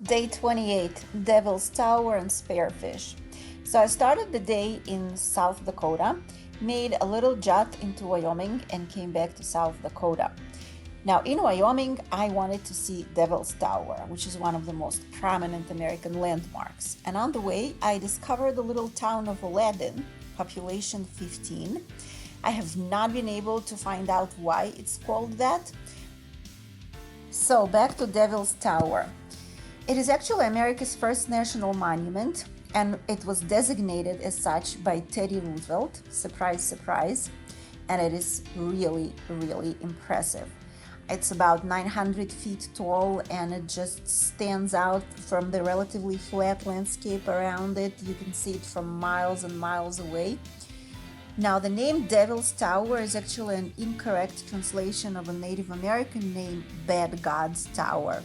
Day 28, Devil's Tower and Spearfish. So I started the day in South Dakota, made a little jaunt into Wyoming, and came back to South Dakota. Now, in Wyoming, I wanted to see Devil's Tower, which is one of the most prominent American landmarks. And on the way, I discovered the little town of Aladdin, population 15. I have not been able to find out why it's called that. So, back to Devil's Tower. It is actually America's first national monument, and it was designated as such by Teddy Roosevelt. Surprise, surprise. And it is really, really impressive. It's about 900 feet tall, and it just stands out from the relatively flat landscape around it. You can see it from miles and miles away. Now, the name Devil's Tower is actually an incorrect translation of a Native American name, Bad God's Tower.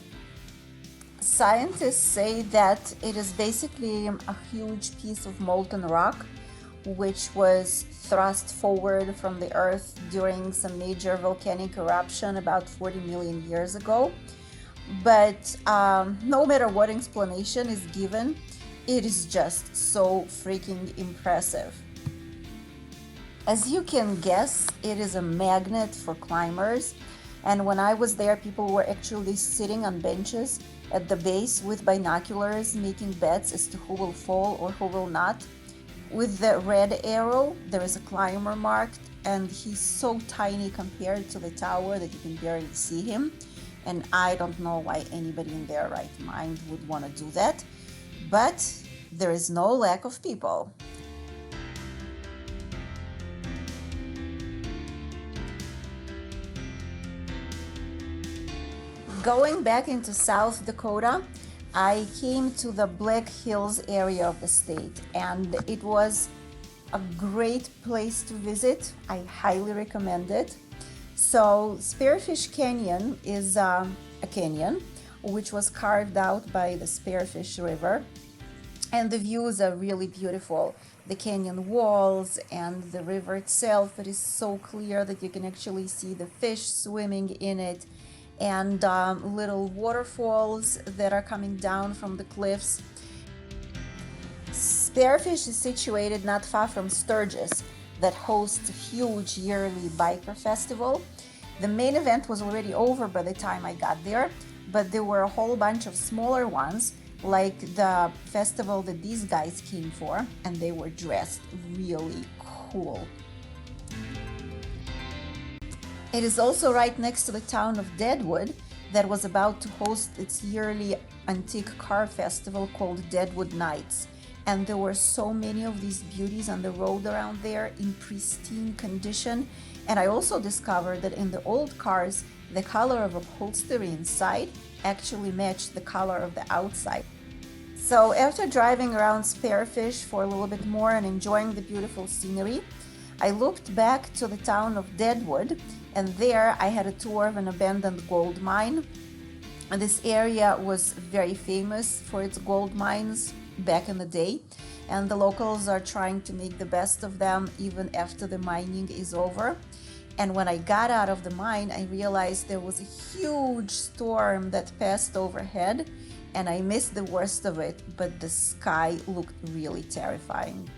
Scientists say that it is basically a huge piece of molten rock which was thrust forward from the earth during some major volcanic eruption about 40 million years ago. But no matter what explanation is given, it is just so freaking impressive. As you can guess, it is a magnet for climbers. And when I was there, people were actually sitting on benches at the base with binoculars, making bets as to who will fall or who will not. With the red arrow, there is a climber marked, and he's so tiny compared to the tower that you can barely see him. And I don't know why anybody in their right mind would want to do that. But there is no lack of people. Going back into South Dakota, I came to the Black Hills area of the state, and it was a great place to visit. I highly recommend it. So Spearfish Canyon is a canyon which was carved out by the Spearfish River, and the views are really beautiful. The canyon walls and the river itself, it is so clear that you can actually see the fish swimming in it, and little waterfalls that are coming down from the cliffs. Spearfish is situated not far from Sturgis, that hosts a huge yearly biker festival. The main event was already over by the time I got there, but there were a whole bunch of smaller ones, like the festival that these guys came for, and they were dressed really cool. It is also right next to the town of Deadwood that was about to host its yearly antique car festival called Deadwood Nights. And there were so many of these beauties on the road around there in pristine condition. And I also discovered that in the old cars, the color of upholstery inside actually matched the color of the outside. So after driving around Spearfish for a little bit more and enjoying the beautiful scenery, I looked back to the town of Deadwood, and there I had a tour of an abandoned gold mine. And this area was very famous for its gold mines back in the day, and the locals are trying to make the best of them even after the mining is over. And when I got out of the mine, I realized there was a huge storm that passed overhead, and I missed the worst of it, but the sky looked really terrifying.